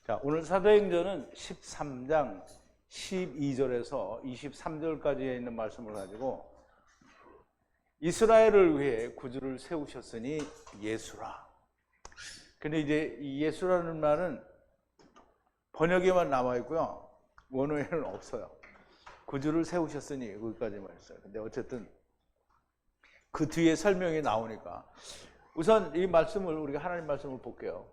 자, 오늘 사도행전은 13장 12절에서 23절까지에 있는 말씀을 가지고 이스라엘을 위해 구주를 세우셨으니 예수라. 근데 이제 이 예수라는 말은 번역에만 남아 있고요. 원어에는 없어요. 구주를 세우셨으니 거기까지만 있어요. 근데 어쨌든 그 뒤에 설명이 나오니까 우선 이 말씀을 우리가 하나님 말씀을 볼게요.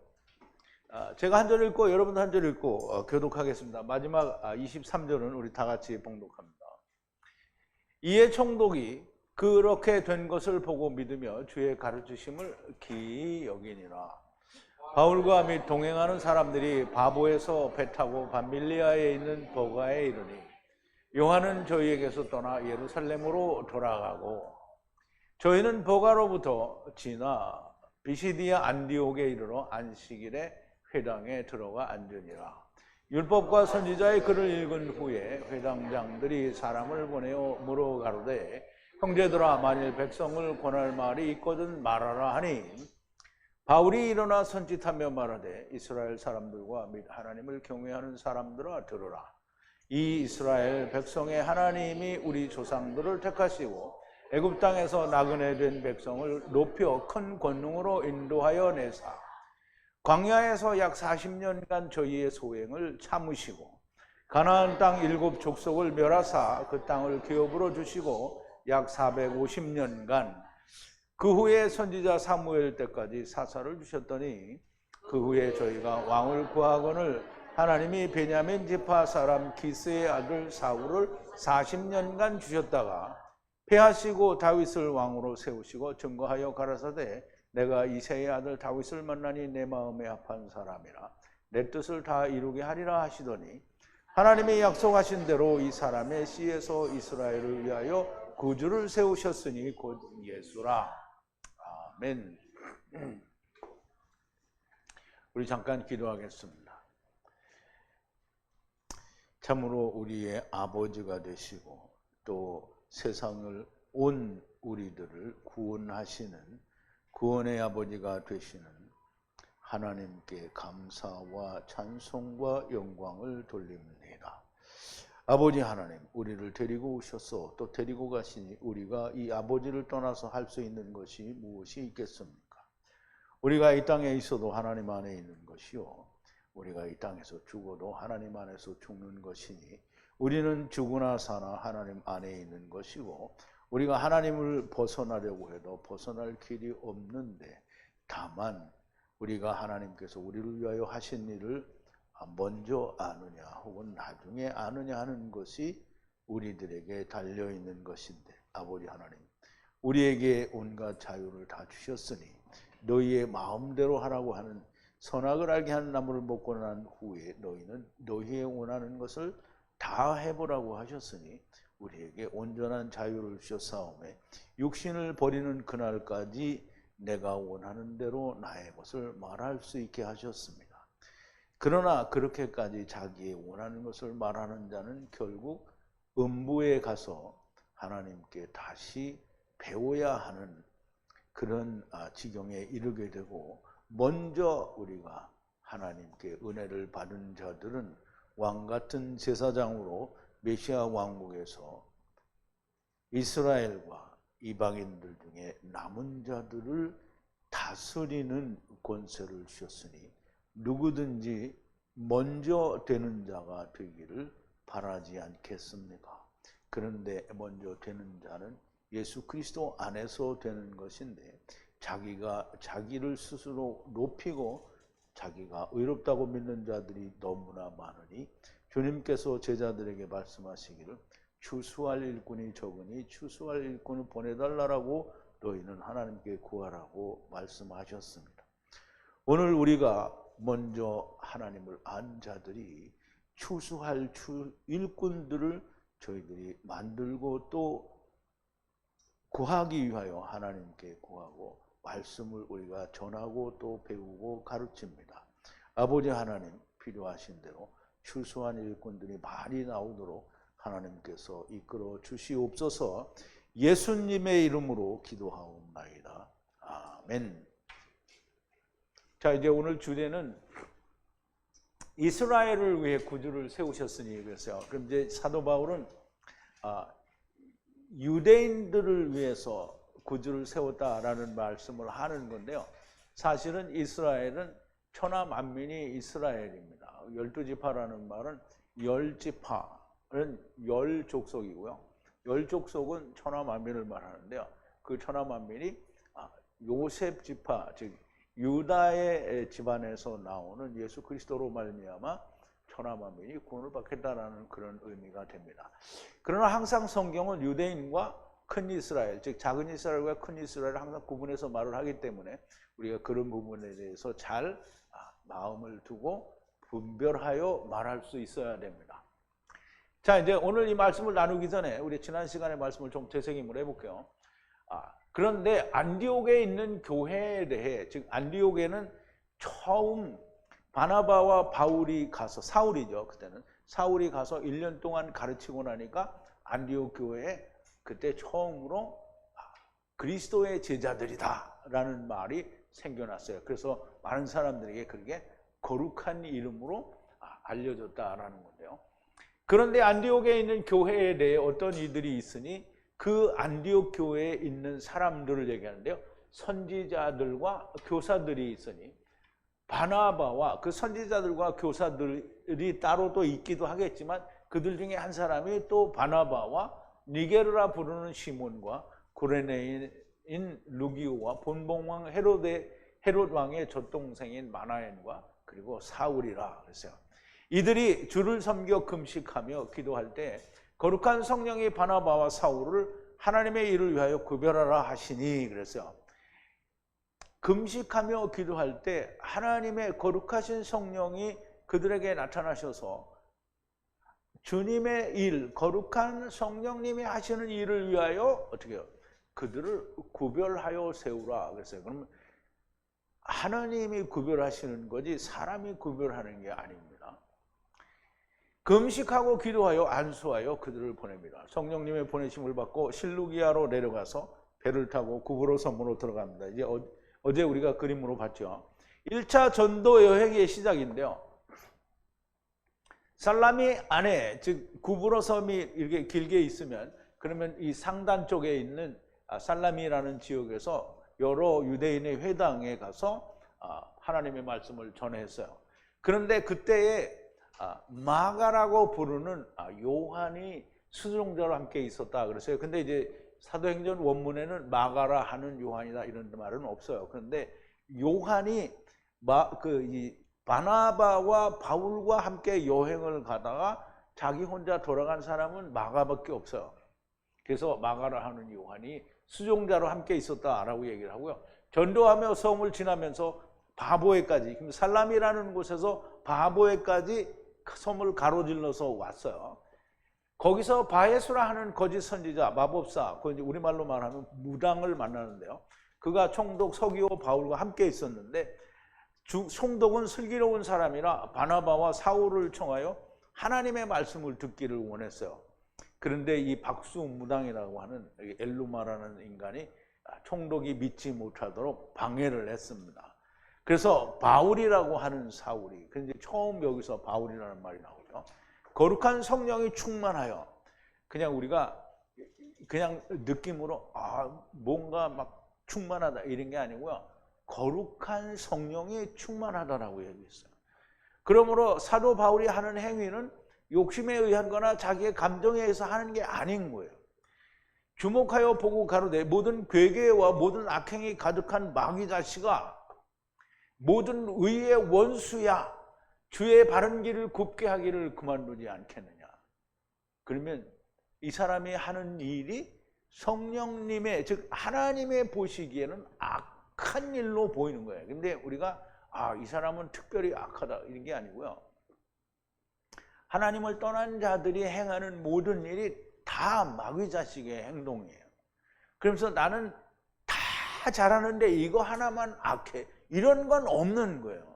제가 한 절 읽고 여러분도 한 절 읽고 교독하겠습니다. 마지막 23절은 우리 다 같이 봉독합니다. 이에 총독이 그렇게 된 것을 보고 믿으며 주의 가르치심을 기이 여기니라. 바울과 및 동행하는 사람들이 바보에서 배 타고 밤밀리아에 있는 버가에 이르니 요한은 저희에게서 떠나 예루살렘으로 돌아가고 저희는 버가로부터 지나 비시디아 안디옥에 이르러 안식일에 회당에 들어가 앉으니라. 율법과 선지자의 글을 읽은 후에 회당장들이 사람을 보내어 물어가로되 형제들아 만일 백성을 권할 말이 있거든 말하라 하니 바울이 일어나 선짓하며 말하되 이스라엘 사람들과 및 하나님을 경외하는 사람들아 들으라. 이 이스라엘 백성의 하나님이 우리 조상들을 택하시고 애굽 땅에서 나그네 된 백성을 높여 큰 권능으로 인도하여 내사 광야에서 약 40년간 저희의 소행을 참으시고 가나안 땅 7 족속을 멸하사 그 땅을 기업으로 주시고 약 450년간 그 후에 선지자 사무엘 때까지 사사를 주셨더니 그 후에 저희가 왕을 구하거늘 하나님이 베냐민 지파 사람 기스의 아들 사울을 40년간 주셨다가 패하시고 다윗을 왕으로 세우시고 증거하여 가라사대 내가 이새의 아들 다윗을 만나니 내 마음에 합한 사람이라 내 뜻을 다 이루게 하리라 하시더니 하나님이 약속하신 대로 이 사람의 씨에서 이스라엘을 위하여 구주를 세우셨으니 곧 예수라. 아멘. 우리 잠깐 기도하겠습니다. 참으로 우리의 아버지가 되시고 또 세상을 온 우리들을 구원하시는 구원의 아버지가 되시는 하나님께 감사와 찬송과 영광을 돌립니다. 아버지 하나님, 우리를 데리고 오셔서 또 데리고 가시니 우리가 이 아버지를 떠나서 할 수 있는 것이 무엇이 있겠습니까? 우리가 이 땅에 있어도 하나님 안에 있는 것이요, 우리가 이 땅에서 죽어도 하나님 안에서 죽는 것이니 우리는 죽으나 사나 하나님 안에 있는 것이고 우리가 하나님을 벗어나려고 해도 벗어날 길이 없는데 다만 우리가 하나님께서 우리를 위하여 하신 일을 먼저 아느냐 혹은 나중에 아느냐 하는 것이 우리들에게 달려있는 것인데 아버지 하나님, 우리에게 온갖 자유를 다 주셨으니 너희의 마음대로 하라고 하는 선악을 알게 하는 나무를 먹고 난 후에 너희는 너희의 원하는 것을 다 해보라고 하셨으니 우리에게 온전한 자유를 주셨사오매 육신을 버리는 그날까지 내가 원하는 대로 나의 것을 말할 수 있게 하셨습니다. 그러나 그렇게까지 자기의 원하는 것을 말하는 자는 결국 음부에 가서 하나님께 다시 배워야 하는 그런 지경에 이르게 되고 먼저 우리가 하나님께 은혜를 받은 자들은 왕같은 제사장으로 메시아 왕국에서 이스라엘과 이방인들 중에 남은 자들을 다스리는 권세를 주셨으니 누구든지 먼저 되는 자가 되기를 바라지 않겠습니까? 그런데 먼저 되는 자는 예수 그리스도 안에서 되는 것인데 자기가 자기를 스스로 높이고 자기가 의롭다고 믿는 자들이 너무나 많으니 주님께서 제자들에게 말씀하시기를 추수할 일꾼이 적으니 추수할 일꾼을 보내달라고 너희는 하나님께 구하라고 말씀하셨습니다. 오늘 우리가 먼저 하나님을 안 자들이 추수할 일꾼들을 저희들이 만들고 또 구하기 위하여 하나님께 구하고 말씀을 우리가 전하고 또 배우고 가르칩니다. 아버지 하나님, 필요하신 대로 추수한 일꾼들이 많이 나오도록 하나님께서 이끌어 주시옵소서. 예수님의 이름으로 기도하옵나이다. 아멘. 자, 이제 오늘 주제는 이스라엘을 위해 구주를 세우셨으니 그랬어요. 그럼 이제 사도 바울은 유대인들을 위해서 구주를 세웠다라는 말씀을 하는 건데요. 사실은 이스라엘은 천하 만민이 이스라엘입니다. 12지파라는 말은 10지파는 10족속이고요. 10족속은 천하 만민을 말하는데요. 그 천하 만민이 요셉 지파, 즉 유다의 집안에서 나오는 예수 그리스도로 말미암아 천하 만민이 구원을 받겠다라는 그런 의미가 됩니다. 그러나 항상 성경은 유대인과 큰 이스라엘, 즉 작은 이스라엘과 큰 이스라엘을 항상 구분해서 말을 하기 때문에 우리가 그런 부분에 대해서 잘 마음을 두고 분별하여 말할 수 있어야 됩니다. 자, 이제 오늘 이 말씀을 나누기 전에 우리 지난 시간의 말씀을 좀 되새김을 해볼게요. 그런데 안디옥에 있는 교회에 대해, 즉 안디옥에는 처음 바나바와 바울이 가서, 사울이죠 그때는, 사울이 가서 1년 동안 가르치고 나니까 안디옥 교회에 그때 처음으로 그리스도의 제자들이다 라는 말이 생겨났어요. 그래서 많은 사람들에게 그렇게 거룩한 이름으로 알려졌다라는 건데요. 그런데 안디옥에 있는 교회에 대해 어떤 이들이 있으니 그 안디옥 교회에 있는 사람들을 얘기하는데요. 선지자들과 교사들이 있으니 바나바와 그 선지자들과 교사들이 따로 또 있기도 하겠지만 그들 중에 한 사람이 또 바나바와 니게르라 부르는 시몬과 구레네인 루기오와 본봉왕 헤롯 왕의 젖동생인 마나엔과 그리고 사울이라 그랬어요. 이들이 주를 섬겨 금식하며 기도할 때 거룩한 성령이 바나바와 사울을 하나님의 일을 위하여 구별하라 하시니 그랬어요. 금식하며 기도할 때 하나님의 거룩하신 성령이 그들에게 나타나셔서 주님의 일, 거룩한 성령님이 하시는 일을 위하여 어떻게 해요? 그들을 구별하여 세우라 그랬어요. 그러면 하나님이 구별하시는 거지 사람이 구별하는 게 아닙니다. 금식하고 기도하여 안수하여 그들을 보냅니다. 성령님의 보내심을 받고 실루기아로 내려가서 배를 타고 구브로 섬으로 들어갑니다. 이제 어제 우리가 그림으로 봤죠. 1차 전도 여행의 시작인데요. 살라미 안에, 즉 구브로 섬이 이렇게 길게 있으면 그러면 이 상단 쪽에 있는 살라미라는 지역에서 여러 유대인의 회당에 가서 하나님의 말씀을 전했어요. 그런데 그때에 마가라고 부르는 요한이 수종자로 함께 있었다 그랬어요. 근데 이제 사도행전 원문에는 마가라 하는 요한이다 이런 말은 없어요. 그런데 요한이 바나바와 바울과 함께 여행을 가다가 자기 혼자 돌아간 사람은 마가밖에 없어요. 그래서 마가라 하는 요한이 수종자로 함께 있었다라고 얘기를 하고요. 전도하며 섬을 지나면서 바보에까지, 살람이라는 곳에서 바보에까지 섬을 가로질러서 왔어요. 거기서 바에수라 하는 거짓 선지자, 마법사, 그 우리말로 말하면 무당을 만나는데요. 그가 총독 서기오 바울과 함께 있었는데 총독은 슬기로운 사람이라 바나바와 사울을 청하여 하나님의 말씀을 듣기를 원했어요. 그런데 이 박수 무당이라고 하는 엘루마라는 인간이 총독이 믿지 못하도록 방해를 했습니다. 그래서 바울이라고 하는 사울이, 근데 처음 여기서 바울이라는 말이 나오죠. 거룩한 성령이 충만하여, 그냥 우리가 그냥 느낌으로 뭔가 막 충만하다 이런 게 아니고요. 거룩한 성령이 충만하다라고 얘기했어요. 그러므로 사도 바울이 하는 행위는 욕심에 의한 거나 자기의 감정에 의해서 하는 게 아닌 거예요. 주목하여 보고 가로되 모든 괴계와 모든 악행이 가득한 마귀 자식아, 모든 의의 원수야, 주의 바른 길을 굽게 하기를 그만두지 않겠느냐. 그러면 이 사람이 하는 일이 성령님의, 즉 하나님의 보시기에는 악한 일로 보이는 거예요. 근데 우리가 이 사람은 특별히 악하다 이런 게 아니고요. 하나님을 떠난 자들이 행하는 모든 일이 다 마귀 자식의 행동이에요. 그러면서 나는 다 잘하는데 이거 하나만 악해, 이런 건 없는 거예요.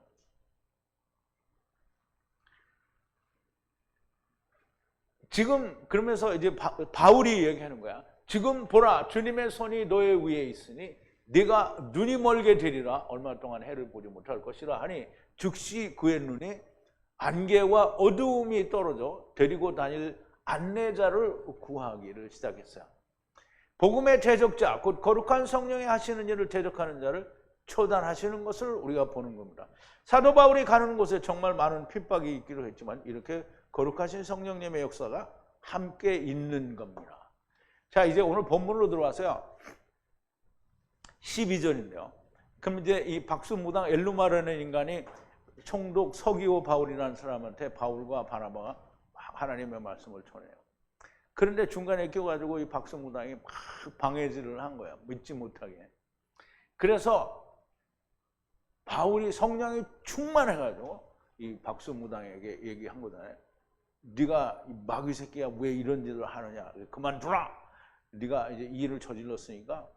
지금 그러면서 이제 바울이 얘기하는 거야. 지금 보라, 주님의 손이 너의 위에 있으니 네가 눈이 멀게 되리라. 얼마 동안 해를 보지 못할 것이라 하니 즉시 그의 눈이 안개와 어두움이 떨어져 데리고 다닐 안내자를 구하기를 시작했어요. 복음의 대적자, 곧 거룩한 성령이 하시는 일을 대적하는 자를 처단하시는 것을 우리가 보는 겁니다. 사도 바울이 가는 곳에 정말 많은 핍박이 있기로 했지만 이렇게 거룩하신 성령님의 역사가 함께 있는 겁니다. 자, 이제 오늘 본문으로 들어와서요. 12절인데요. 그럼 이제 이 박수무당 엘루마라는 인간이 총독 서기오 바울이라는 사람한테 바울과 바나바가 하나님의 말씀을 전해요. 그런데 중간에 껴가지고 이 박수무당이 막 방해질을 한 거야. 믿지 못하게. 그래서 바울이 성령이 충만해가지고 이 박수무당에게 얘기한 거잖아요. 네가 마귀 새끼야 왜 이런 일을 하느냐. 그만두라. 네가 이제 이 일을 저질렀으니까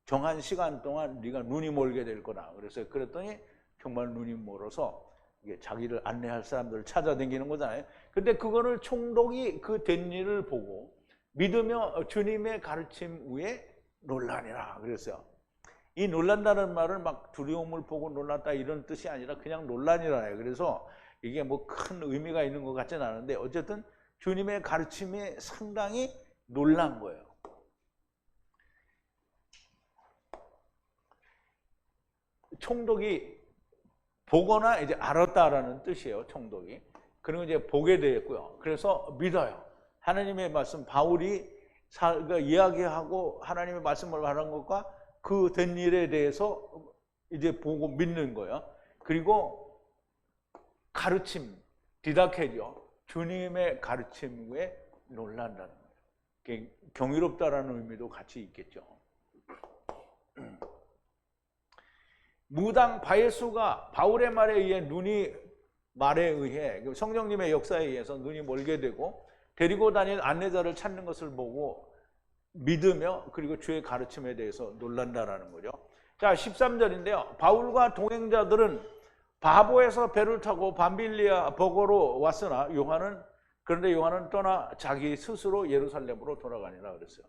정한 시간 동안 네가 눈이 멀게 될 거다. 그래서 그랬더니 정말 눈이 멀어서 이게 자기를 안내할 사람들을 찾아다니는 거잖아요. 근데 그거를 총독이 그 된 일을 보고 믿으며 주님의 가르침 위에 놀라니라 그랬어요. 이 놀란다는 말은 막 두려움을 보고 놀랐다 이런 뜻이 아니라 그냥 놀라니라예요. 그래서 이게 뭐 큰 의미가 있는 것 같지는 않은데 어쨌든 주님의 가르침에 상당히 놀란 거예요. 총독이 보거나 이제 알았다라는 뜻이에요. 총독이. 그리고 이제 보게 되었고요. 그래서 믿어요. 하나님의 말씀, 바울이 이야기하고 하나님의 말씀을 하는 것과 그 된 일에 대해서 이제 보고 믿는 거예요. 그리고 가르침, 디다케죠. 주님의 가르침 위에 놀란다는 거예요. 경이롭다라는 의미도 같이 있겠죠. 무당 바예수가 바울의 말에 의해 말에 의해 성령님의 역사에 의해서 눈이 멀게 되고 데리고 다닐 안내자를 찾는 것을 보고 믿으며 그리고 주의 가르침에 대해서 놀란다라는 거죠. 자, 13절인데요. 바울과 동행자들은 바보에서 배를 타고 밤빌리아 버거로 왔으나 그런데 요한은 떠나 자기 스스로 예루살렘으로 돌아가니라 그랬어요.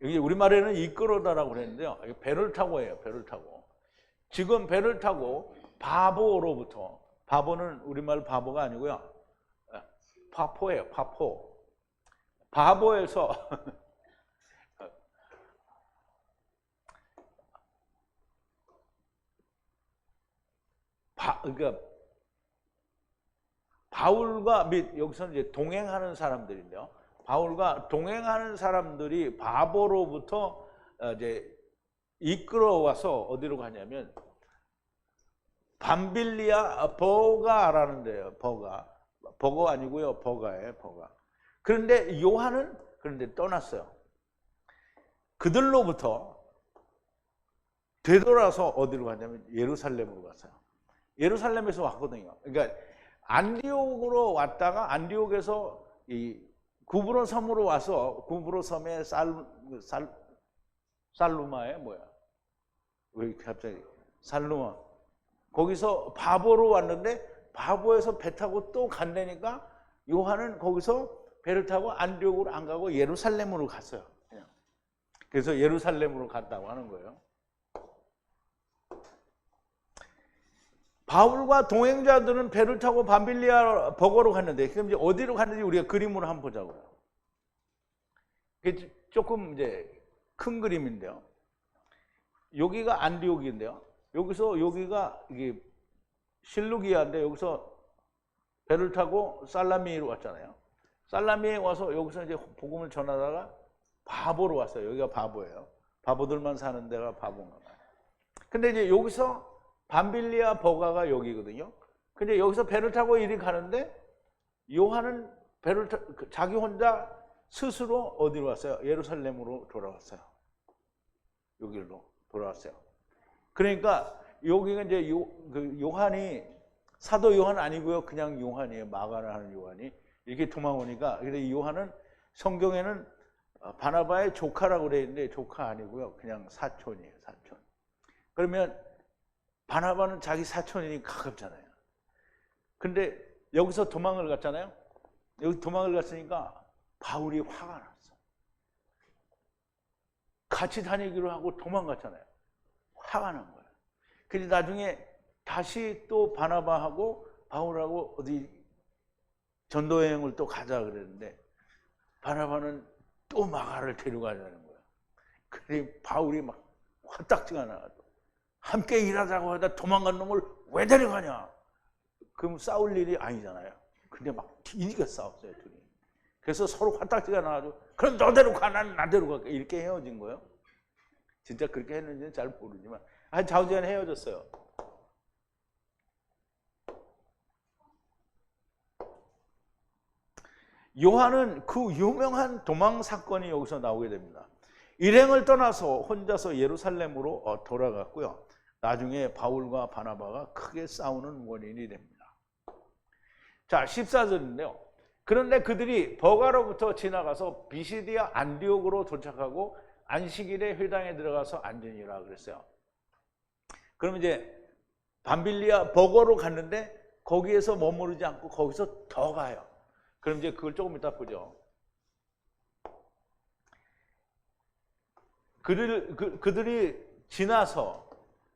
여기 우리말에는 이끌어다라고 그랬는데요. 배를 타고 해요. 배를 타고. 지금 배를 타고 바보로부터, 바보는 우리말 바보가 아니고요. 파포예요. 파포. 바보에서 그러니까 바울과 및 여기서는 이제 동행하는 사람들인데요. 바울과 동행하는 사람들이 바보로부터 이제 이끌어와서 어디로 가냐면 밤빌리아 버가라는 데요. 버거 아니고요. 버가예요. 버가. 그런데 요한은 떠났어요. 그들로부터 되돌아서 어디로 갔냐면 예루살렘으로 갔어요. 예루살렘에서 왔거든요. 그러니까 안디옥으로 왔다가 안디옥에서 이 구브로 섬으로 와서 구브로 섬의 살루마에 뭐야? 왜 갑자기 살루마? 거기서 바보로 왔는데 바보에서 배 타고 또 간다니까 요한은 거기서 배를 타고 안디옥으로 안 가고 예루살렘으로 갔어요. 그래서 예루살렘으로 갔다고 하는 거예요. 바울과 동행자들은 배를 타고 밤빌리아 버거로 갔는데 그럼 이제 어디로 갔는지 우리가 그림으로 한번 보자고요. 이게 조금 이제 큰 그림인데요. 여기가 안디옥인데요. 여기가 이게 실루기아인데 여기서 배를 타고 살라미로 왔잖아요. 살라미에 와서 여기서 이제 복음을 전하다가 바보로 왔어요. 여기가 바보예요. 바보들만 사는 데가 바보인가 봐요. 근데 이제 여기서 밤빌리아 버가가 여기거든요. 근데 여기서 배를 타고 이리 가는데 요한은 자기 혼자 스스로 어디로 왔어요? 예루살렘으로 돌아왔어요. 여기로 돌아왔어요. 그러니까 여기가 이제 요한이 사도 요한 아니고요. 그냥 요한이에요. 마가를 하는 요한이 이렇게 도망오니까. 근데 이 요한은 성경에는 바나바의 조카라고 그래 있는데 조카 아니고요. 그냥 사촌이에요. 사촌. 그러면 바나바는 자기 사촌이니 가깝잖아요. 근데 여기서 도망을 갔잖아요. 여기 도망을 갔으니까 바울이 화가 났어. 같이 다니기로 하고 도망갔잖아요. 화가 난 거예요. 그래서 나중에 다시 또 바나바하고 바울하고 어디 전도 여행을 또 가자 그랬는데 바나바는 또 마가를 데려가자는 거예요. 그래 바울이 막 화딱지가 나가지고 함께 일하자고 하다 도망간 놈을 왜 데려가냐? 그럼 싸울 일이 아니잖아요. 근데 막 뒤지게 싸웠어요, 둘이. 그래서 서로 화딱지가 나가지고 그럼 너대로 가, 난 나대로 갈게. 이렇게 헤어진 거예요. 진짜 그렇게 했는지는 잘 모르지만 좌우지간에 헤어졌어요. 요한은 그 유명한 도망 사건이 여기서 나오게 됩니다. 일행을 떠나서 혼자서 예루살렘으로 돌아갔고요. 나중에 바울과 바나바가 크게 싸우는 원인이 됩니다. 자, 14절인데요. 그런데 그들이 버가로부터 지나가서 비시디아 안디옥으로 도착하고 안식일에 회당에 들어가서 앉으니라 그랬어요. 그럼 이제 밤빌리아 버거로 갔는데 거기에서 머무르지 않고 거기서 더 가요. 그럼 이제 그걸 조금 이따 보죠. 그들이 지나서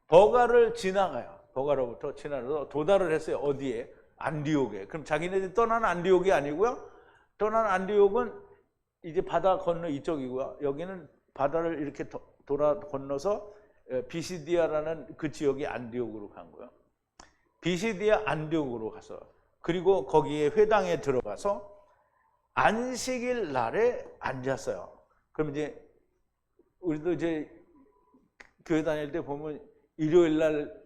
버가를 지나가요. 버가로부터 지나서 도달을 했어요. 어디에? 안디옥에. 그럼 자기네들이 떠난 안디옥이 아니고요. 떠난 안디옥은 이제 바다 건너 이쪽이고요. 여기는 바다를 이렇게 돌아 건너서 비시디아라는 그 지역이 안디옥으로 간 거예요. 비시디아 안디옥으로 가서 그리고 거기에 회당에 들어가서 안식일 날에 앉았어요. 그럼 이제 우리도 이제 교회 다닐 때 보면 일요일 날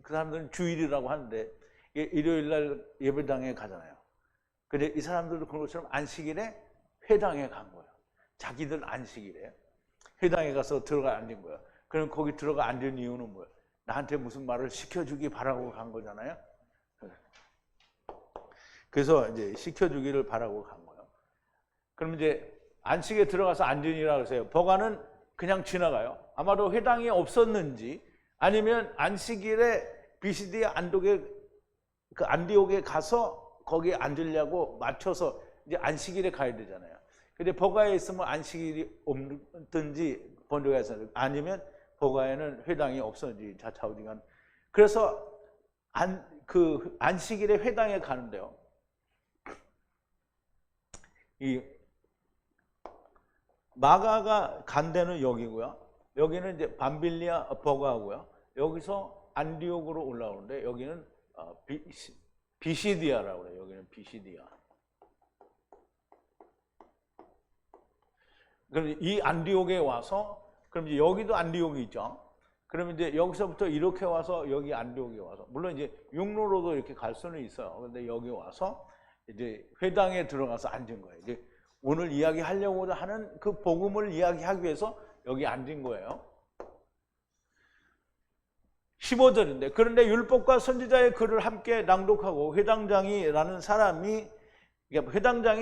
그 사람들은 주일이라고 하는데 일요일 날 예배당에 가잖아요. 근데 이 사람들도 그런 것처럼 안식일에 회당에 간 거예요. 자기들 안식일에 회당에 가서 들어가 앉은 거예요. 그럼 거기 들어가 앉은 이유는 뭐예요? 나한테 무슨 말을 시켜주기 바라고 간 거잖아요. 그래서 이제 시켜주기를 바라고 간 거예요. 그럼 이제 안식에 들어가서 앉으니라 그러세요. 버가는 그냥 지나가요. 아마도 회당이 없었는지 아니면 안식일에 비시디아 안디옥에 가서 거기에 앉으려고 맞춰서 이제 안식일에 가야 되잖아요. 근데 버가에 있으면 안식일이 없든지 번역해서 아니면 버가에는 회당이 없었는지 좌우지간. 그래서 안식일에 회당에 가는데요. 이 마가가 간 데는 여기고요. 여기는 이제 밤빌리아 버가고요. 여기서 안디옥으로 올라오는데 여기는 비시디아라고 해요. 여기는 비시디아. 그럼 이 안디옥에 와서 그럼 이제 여기도 안디옥이 있죠. 그러면 이제 여기서부터 이렇게 와서 여기 안디옥에 와서 물론 이제 육로로도 이렇게 갈 수는 있어요. 그런데 여기 와서 이제 회당에 들어가서 앉은 거예요. 이제 오늘 이야기하려고 하는 그 복음을 이야기하기 위해서 여기 앉은 거예요. 15절인데 그런데 율법과 선지자의 글을 함께 낭독하고 회당장이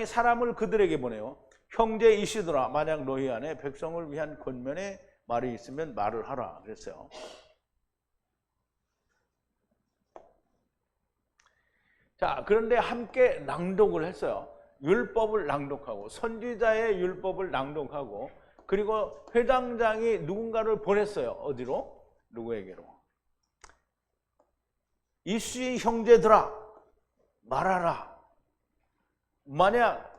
사람을 그들에게 보내요. 형제 이시더라 만약 너희 안에 백성을 위한 권면의 말이 있으면 말을 하라 그랬어요. 자, 그런데 함께 낭독을 했어요. 율법을 낭독하고 선지자의 율법을 낭독하고 그리고 회당장이 누군가를 보냈어요. 어디로? 누구에게로? 이수의 형제들아 말하라. 만약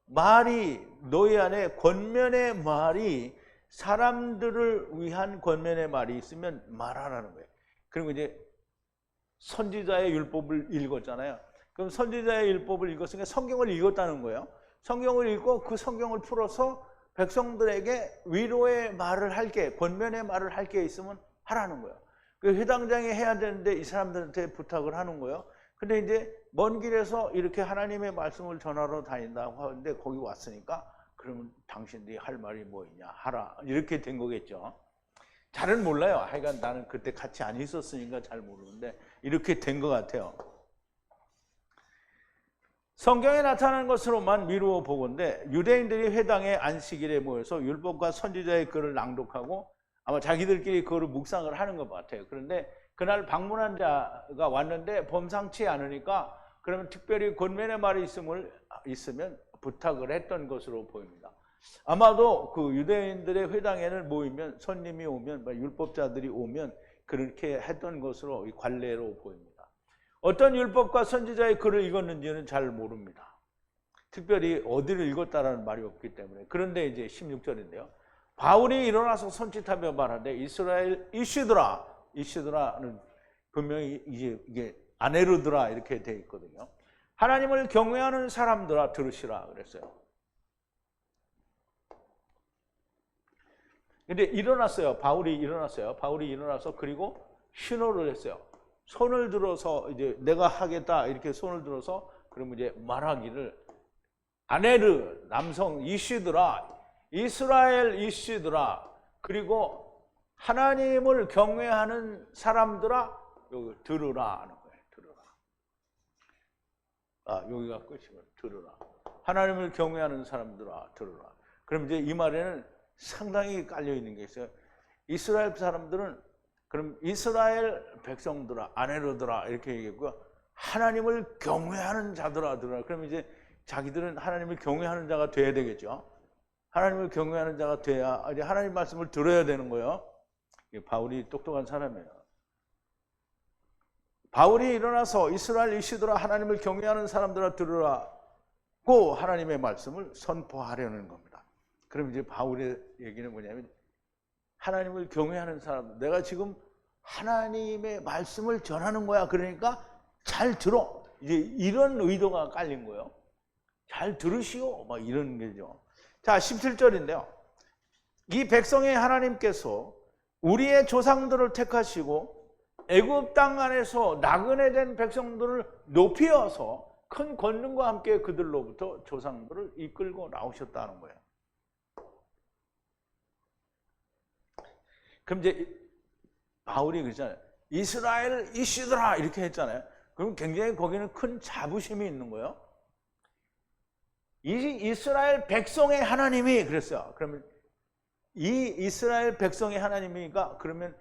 말이 너희 안에 권면의 말이 사람들을 위한 권면의 말이 있으면 말하라는 거예요. 그리고 이제 선지자의 율법을 읽었잖아요. 그럼 선지자의 율법을 읽었으니까 성경을 읽었다는 거예요. 성경을 읽고 그 성경을 풀어서 백성들에게 위로의 말을 할 게, 권면의 말을 할 게 있으면 하라는 거예요. 그 회당장이 해야 되는데 이 사람들한테 부탁을 하는 거예요. 근데 이제 먼 길에서 이렇게 하나님의 말씀을 전하러 다닌다고 하는데 거기 왔으니까 그러면 당신들이 할 말이 뭐 있냐 하라 이렇게 된 거겠죠. 잘은 몰라요. 하여간 나는 그때 같이 안 있었으니까 잘 모르는데 이렇게 된 것 같아요. 성경에 나타난 것으로만 미루어 보건대 유대인들이 회당에 안식일에 모여서 율법과 선지자의 글을 낭독하고 아마 자기들끼리 그거를 묵상을 하는 것 같아요. 그런데 그날 방문한 자가 왔는데 범상치 않으니까 그러면 특별히 권면의 말이 있으면 부탁을 했던 것으로 보입니다. 아마도 그 유대인들의 회당에는 모이면 손님이 오면 율법자들이 오면 그렇게 했던 것으로 관례로 보입니다. 어떤 율법과 선지자의 글을 읽었는지는 잘 모릅니다. 특별히 어디를 읽었다라는 말이 없기 때문에. 그런데 이제 16절인데요. 바울이 일어나서 손짓하며 말하되 이스라엘 이시드라, 이시드라는 분명히 이게 아네르드라 이렇게 돼 있거든요. 하나님을 경외하는 사람들아 들으시라 그랬어요. 근데 일어났어요. 바울이 일어났어요. 바울이 일어나서 그리고 신호를 했어요. 손을 들어서 이제 내가 하겠다 이렇게 손을 들어서 그러면 이제 말하기를 아네르 남성 이시드라 이스라엘 이시드라 그리고 하나님을 경외하는 사람들아 여기 들으라 하는 거예요. 들으라. 여기가 끝이고 들으라. 하나님을 경외하는 사람들아 들으라. 그럼 이제 이 말에는 상당히 깔려 있는 게 있어요. 이스라엘 사람들은 그럼 이스라엘 백성들아 아네르들아 이렇게 얘기했고요. 하나님을 경외하는 자들아 들으라. 그럼 이제 자기들은 하나님을 경외하는 자가 돼야 되겠죠. 하나님을 경외하는 자가 돼야 이제 하나님 말씀을 들어야 되는 거예요. 바울이 똑똑한 사람이에요. 바울이 일어나서 이스라엘 이시드라 하나님을 경외하는 사람들아 들으라고 하나님의 말씀을 선포하려는 겁니다. 그럼 이제 바울의 얘기는 뭐냐면 하나님을 경외하는 사람, 내가 지금 하나님의 말씀을 전하는 거야. 그러니까 잘 들어. 이제 이런 의도가 깔린 거예요. 잘 들으시오. 막 이런 거죠. 자, 17절인데요. 이 백성의 하나님께서 우리의 조상들을 택하시고 애굽 땅 안에서 나그네 된 백성들을 높이어서 큰 권능과 함께 그들로부터 조상들을 이끌고 나오셨다는 거예요. 그럼 이제 바울이 그랬잖아요. 이스라엘 이시드라 이렇게 했잖아요. 그럼 굉장히 거기는 큰 자부심이 있는 거예요. 이 이스라엘 백성의 하나님이 그랬어요. 그러면 이 이스라엘 백성의 하나님이니까 그러면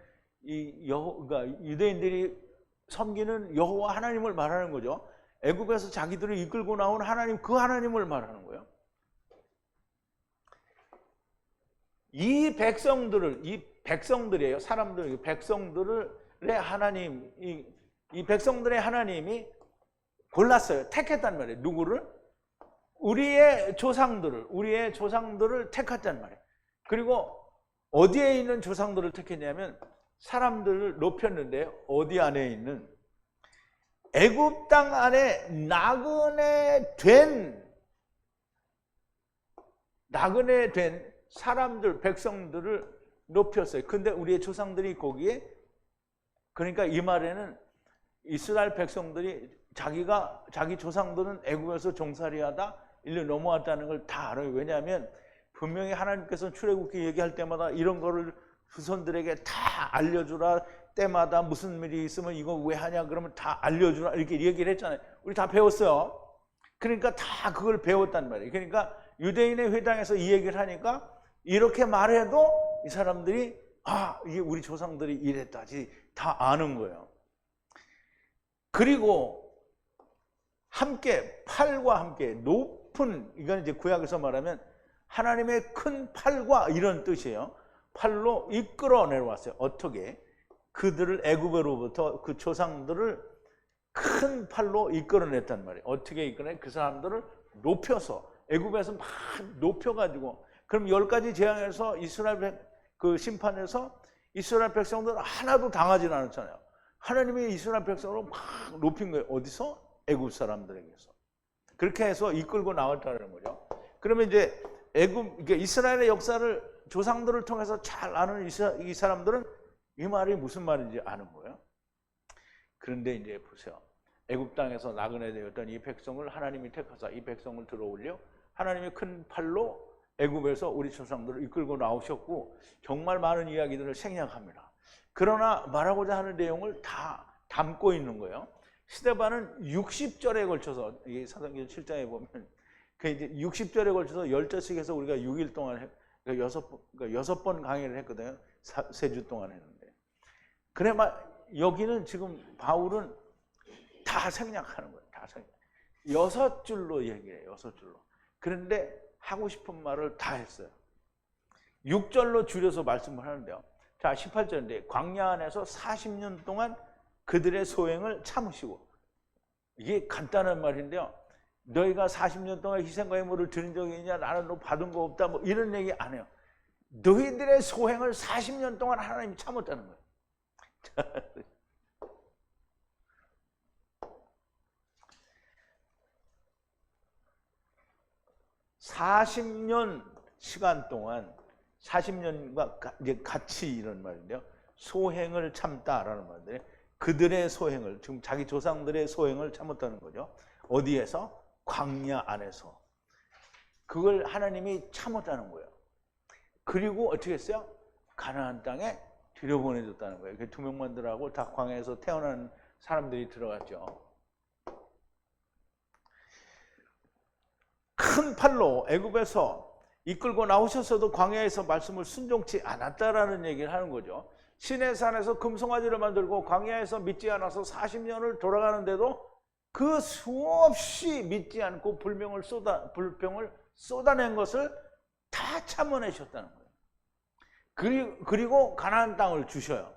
그러니까 유대인들이 섬기는 여호와 하나님을 말하는 거죠. 애굽에서 자기들을 이끌고 나온 하나님, 그 하나님을 말하는 거예요. 이 백성들이에요. 사람들, 백성들의 하나님, 이 백성들의 하나님이 골랐어요. 택했단 말이에요. 누구를? 우리의 조상들을 택했단 말이에요. 그리고 어디에 있는 조상들을 택했냐면 사람들을 높였는데 어디 안에 있는 애굽 땅 안에 나그네 된 사람들, 백성들을 높였어요. 근데 우리의 조상들이 거기에, 그러니까 이 말에는 이스라엘 백성들이 자기 조상들은 애굽에서 종살이하다 일로 넘어왔다는 걸 다 알아요. 왜냐하면 분명히 하나님께서 출애굽기 얘기할 때마다 이런 거를 후손들에게 다 알려주라. 때마다 무슨 일이 있으면 이거 왜 하냐 그러면 다 알려주라 이렇게 얘기를 했잖아요. 우리 다 배웠어요. 그러니까 다 그걸 배웠단 말이에요. 그러니까 유대인의 회당에서 이 얘기를 하니까 이렇게 말해도 이 사람들이 이게 우리 조상들이 이랬다지 다 아는 거예요. 그리고 함께 팔과 함께 높은, 이건 이제 구약에서 말하면 하나님의 큰 팔과 이런 뜻이에요. 팔로 이끌어 내려왔어요. 어떻게? 그들을 애굽으로부터 그 조상들을 큰 팔로 이끌어냈단 말이에요. 어떻게 이끌어내? 그 사람들을 높여서 애굽에서 막 높여가지고, 그럼 10가지 재앙에서 이스라엘 그 심판에서 이스라엘 백성들은 하나도 당하지 않았잖아요. 하나님이 이스라엘 백성을 막 높인 거예요. 어디서? 애굽 사람들에게서. 그렇게 해서 이끌고 나왔다는 거죠. 그러면 이제 그러니까 이스라엘의 역사를 조상들을 통해서 잘 아는 이 사람들은 이 말이 무슨 말인지 아는 거예요. 그런데 이제 보세요. 애굽 땅에서 나그네 되었던 이 백성을 하나님이 택하사 이 백성을 들어올려 하나님이 큰 팔로 애굽에서 우리 조상들을 이끌고 나오셨고 정말 많은 이야기들을 생략합니다. 그러나 말하고자 하는 내용을 다 담고 있는 거예요. 스데반은 60절에 걸쳐서, 이 사도행전 7장에 보면 그 이제 60절에 걸쳐서 10절씩 해서 우리가 6일 동안 그러니까 6번 강의를 했거든요. 3주 동안 했는데. 그래 여기는 지금 바울은 다 생략하는 거예요. 다 생략. 6줄로 얘기해요. 6줄로. 그런데 하고 싶은 말을 다 했어요. 6절로 줄여서 말씀을 하는데요. 자, 18절인데 광야 안에서 40년 동안 그들의 소행을 참으시고, 이게 간단한 말인데요. 너희가 40년 동안 희생과 예물을 드린 적이 있냐? 나는 너 받은 거 없다. 뭐 이런 얘기 안 해요. 너희들의 소행을 40년 동안 하나님이 참았다는 거예요. 40년 시간 동안 40년과 이제 같이 이런 말인데요. 소행을 참다라는 말인데 그들의 소행을, 지금 자기 조상들의 소행을 참았다는 거죠. 어디에서? 광야 안에서. 그걸 하나님이 참았다는 거예요. 그리고 어떻게 했어요? 가나안 땅에 들여보내줬다는 거예요. 그 2명만들하고 다 광야에서 태어난 사람들이 들어갔죠. 큰 팔로 애굽에서 이끌고 나오셨어도 광야에서 말씀을 순종치 않았다라는 얘기를 하는 거죠. 시내산에서 금송아지를 만들고 광야에서 믿지 않아서 40년을 돌아가는데도 그 수없이 믿지 않고 불평을 쏟아낸 것을 다 참아내셨다는 거예요. 그리고 가나안 땅을 주셔요.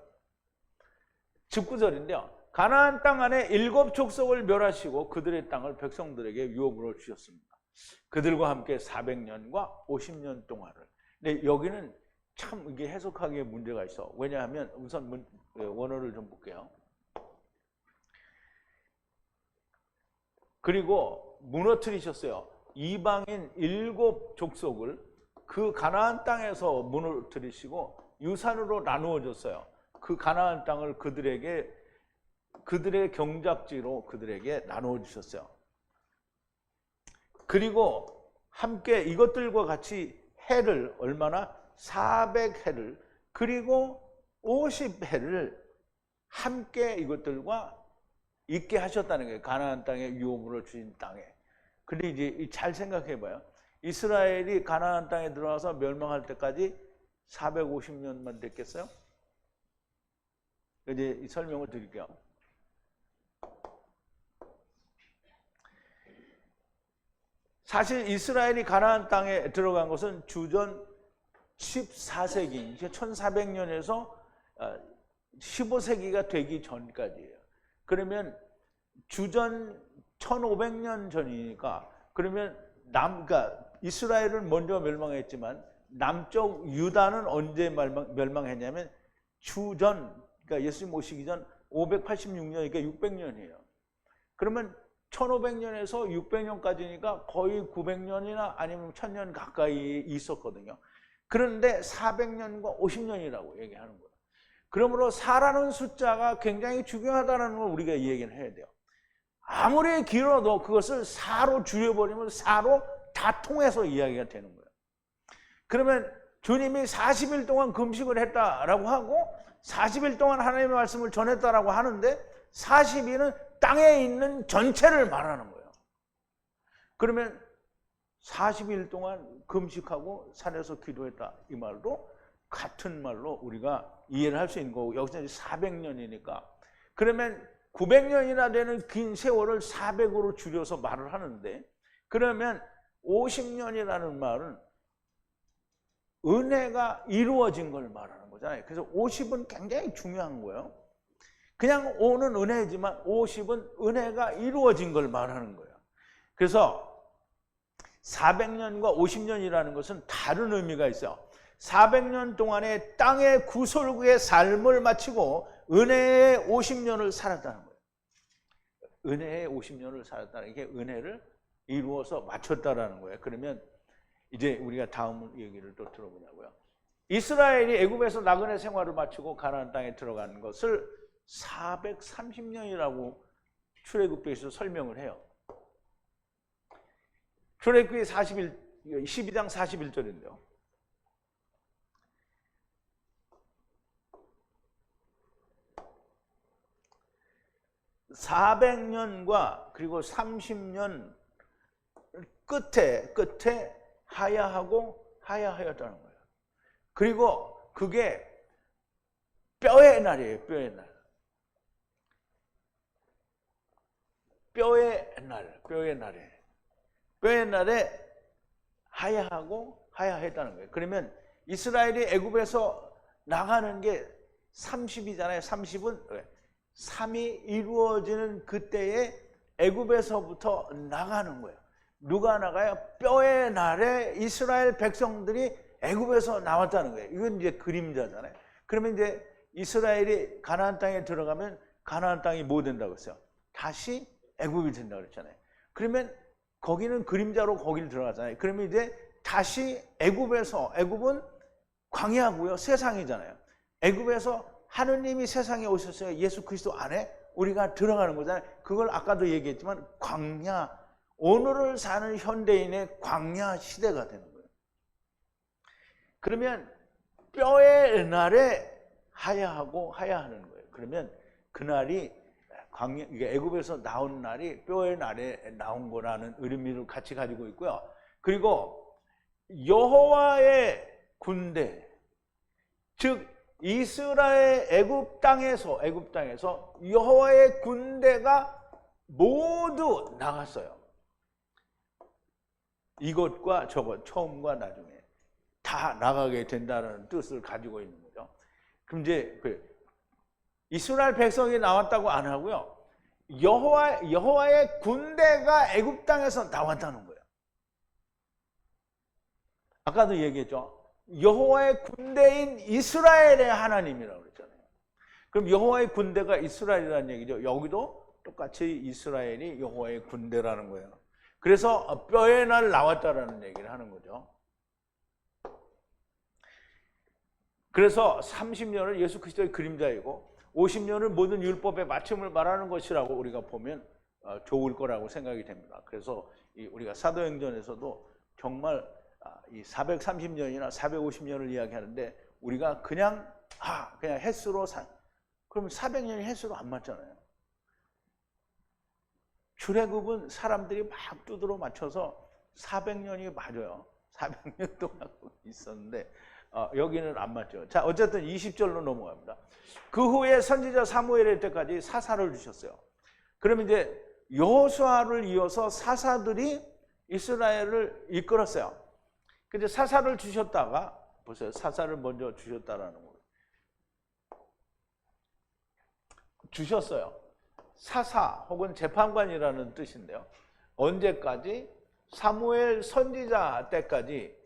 19절인데요. 가나안 땅 안에 7 족속을 멸하시고 그들의 땅을 백성들에게 유업으로 주셨습니다. 그들과 함께 400년과 50년 동안을. 근데 여기는 참 이게 해석하기에 문제가 있어. 왜냐하면 우선 원어를 좀 볼게요. 그리고 무너뜨리셨어요. 이방인 7 족속을 그 가나안 땅에서 무너뜨리시고 유산으로 나누어 줬어요. 그 가나안 땅을 그들의 경작지로 그들에게 나누어 주셨어요. 그리고 함께 이것들과 같이 해를 얼마나? 400해를 그리고 50해를 함께 이것들과 있게 하셨다는 거예요. 가나안 땅에 유업으로 주신 땅에. 근데 이제 잘 생각해 봐요. 이스라엘이 가나안 땅에 들어와서 멸망할 때까지 450년만 됐겠어요? 이제 이 설명을 드릴게요. 사실 이스라엘이 가나안 땅에 들어간 것은 주전 14세기, 1400년에서 15세기가 되기 전까지예요. 그러면 주전 1500년 전이니까 그러면 그러니까 이스라엘은 먼저 멸망했지만 남쪽 유다는 언제 멸망했냐면 주전, 그러니까 예수님 오시기 전 586년이니까 600년이에요. 그러면 1500년에서 600년까지니까 거의 900년이나 아니면 1000년 가까이 있었거든요. 그런데 400년과 50년이라고 얘기하는 거예요. 그러므로 4라는 숫자가 굉장히 중요하다는 걸 우리가 얘기를 해야 돼요. 아무리 길어도 그것을 4로 줄여버리면 4로 다 통해서 이야기가 되는 거예요. 그러면 주님이 40일 동안 금식을 했다라고 하고 40일 동안 하나님의 말씀을 전했다라고 하는데 40일은 땅에 있는 전체를 말하는 거예요. 그러면 40일 동안 금식하고 산에서 기도했다 이 말도 같은 말로 우리가 이해를 할 수 있는 거고 여기서 400년이니까 그러면 900년이나 되는 긴 세월을 400으로 줄여서 말을 하는데 그러면 50년이라는 말은 은혜가 이루어진 걸 말하는 거잖아요. 그래서 50은 굉장히 중요한 거예요. 그냥 5는 은혜지만 50은 은혜가 이루어진 걸 말하는 거예요. 그래서 400년과 50년이라는 것은 다른 의미가 있어요. 400년 동안의 땅의 구솔구의 삶을 마치고 은혜의 50년을 살았다는 거예요. 은혜의 50년을 살았다는 게 은혜를 이루어서 마쳤다라는 거예요. 그러면 이제 우리가 다음 얘기를 또 들어보자고요. 이스라엘이 애굽에서 나그네 생활을 마치고 가나안 땅에 들어가는 것을 430년이라고 출애굽기에서 설명을 해요. 출애굽기 12장 41절인데요. (400년과) 그리고 30년 끝에 하야하였다는 거예요. 그리고 그게 뼈의 날이에요. 뼈의 날. 뼈의 날에 하야했다는 거예요. 그러면 이스라엘이 애굽에서 나가는 게 30이잖아요. 30은 3이 이루어지는 그때에 애굽에서부터 나가는 거예요. 누가 나가요? 뼈의 날에 이스라엘 백성들이 애굽에서 나왔다는 거예요. 이건 이제 그림자잖아요. 그러면 이제 이스라엘이 가나안 땅에 들어가면 가나안 땅이 뭐 된다고 했어요? 다시 애굽이 된다고 그랬잖아요. 그러면 거기는 그림자로 거기를 들어가잖아요. 그러면 이제 다시 애굽은 광야고요. 세상이잖아요. 애굽에서 하느님이 세상에 오셨어요. 예수 그리스도 안에 우리가 들어가는 거잖아요. 그걸 아까도 얘기했지만 광야, 오늘을 사는 현대인의 광야 시대가 되는 거예요. 그러면 뼈의 날에 하야하는 거예요. 그러면 그날이 광야, 애굽에서 나온 날이 뼈의 날에 나온 거라는 의미를 같이 가지고 있고요. 그리고 여호와의 군대, 즉 이스라엘 애굽 땅에서 여호와의 군대가 모두 나갔어요. 이것과 저것, 처음과 나중에 다 나가게 된다는 뜻을 가지고 있는 거죠. 그럼 이제 이스라엘 백성이 나왔다고 안 하고요. 여호와의 군대가 애굽 땅에서 나왔다는 거예요. 아까도 얘기했죠. 여호와의 군대인 이스라엘의 하나님이라고 그랬잖아요. 그럼 여호와의 군대가 이스라엘이라는 얘기죠. 여기도 똑같이 이스라엘이 여호와의 군대라는 거예요. 그래서 뼈의 날 나왔다라는 얘기를 하는 거죠. 그래서 30년은 예수 그리스도의 그림자이고 50년은 모든 율법의 마침을 말하는 것이라고 우리가 보면 좋을 거라고 생각이 됩니다. 그래서 우리가 사도행전에서도 정말 이 430년이나 450년을 이야기하는데 우리가 그냥 횟수로 그럼 400년이 횟수로 안 맞잖아요. 출애굽은 사람들이 막 두드러 맞춰서 400년이 맞아요. 400년 동안 있었는데 여기는 안 맞죠. 자, 어쨌든 20절로 넘어갑니다. 그 후에 선지자 사무엘의 때까지 사사를 주셨어요. 그러면 이제 여호수아를 이어서 사사들이 이스라엘을 이끌었어요. 근데 사사를 주셨다가 보세요. 사사를 먼저 주셨다라는 거. 주셨어요. 사사 혹은 재판관이라는 뜻인데요. 언제까지? 사무엘 선지자 때까지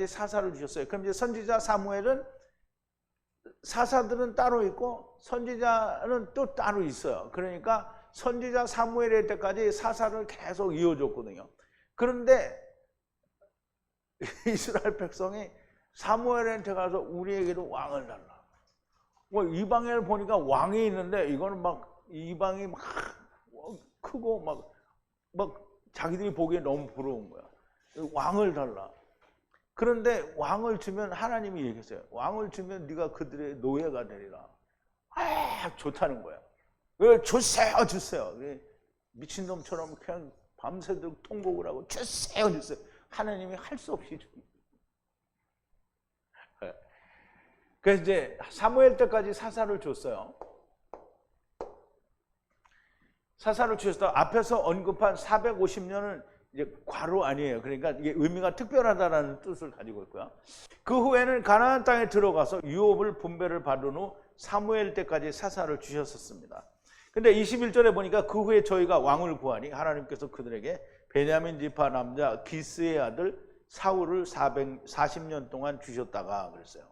사사를 주셨어요. 그럼 이제 선지자 사무엘은 사사들은 따로 있고 선지자는 또 따로 있어요. 그러니까 선지자 사무엘의 때까지 사사를 계속 이어줬거든요. 그런데 이스라엘 백성이 사무엘한테 가서 우리에게도 왕을 달라. 이방인을 보니까 왕이 있는데 이거는 막 이방이 막 크고 막 자기들이 보기에 너무 부러운 거야. 왕을 달라. 그런데 왕을 주면 하나님이 얘기했어요. 왕을 주면 네가 그들의 노예가 되리라. 좋다는 거야. 왜 주세요. 미친놈처럼 그냥 밤새도록 통곡을 하고 주세요. 하나님이 할 수 없이 줍니다. 그래서 이제 사무엘 때까지 사사를 줬어요. 사사를 주셨다. 앞에서 언급한 450년은 이제 과로 아니에요. 그러니까 이게 의미가 특별하다라는 뜻을 가지고 있고요. 그 후에는 가나안 땅에 들어가서 유업을 분배를 받은 후 사무엘 때까지 사사를 주셨었습니다. 근데 21절에 보니까 그 후에 저희가 왕을 구하니 하나님께서 그들에게 베냐민 지파 남자 기스의 아들 사울을 40년 동안 주셨다가 그랬어요.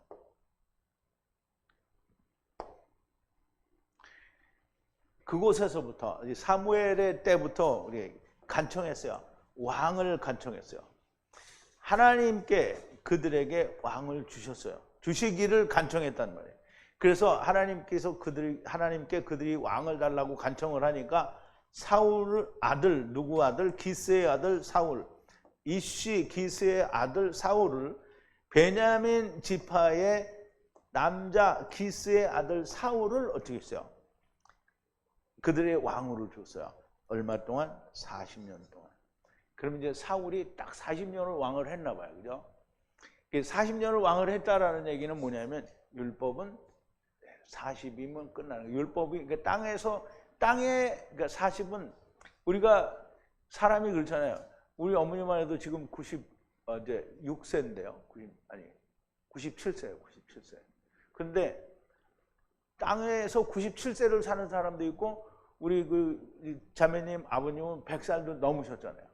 그곳에서부터 사무엘의 때부터 우리 간청했어요. 왕을 간청했어요. 하나님께 그들에게 왕을 주셨어요. 주시기를 간청했단 말이에요. 그래서 하나님께 그들이 왕을 달라고 간청을 하니까 사울 아들, 누구 아들? 기스의 아들 사울, 이시 기스의 아들 사울을 베냐민 지파의 남자 기스의 아들 사울을 어떻게 했어요? 그들의 왕으로 줬어요. 얼마 동안? 40년 동안. 그럼 이제 사울이 딱 40년을 왕을 했나 봐요. 그죠? 40년을 왕을 했다라는 얘기는 뭐냐면 율법은 40이면 끝나는 거예요. 율법이 땅에 그러니까 40은 우리가 사람이 그렇잖아요. 우리 어머니만 해도 지금 96세인데요. 97세예요. 97세. 근데 땅에서 97세를 사는 사람도 있고 우리 그 자매님 아버님은 100살도 넘으셨잖아요.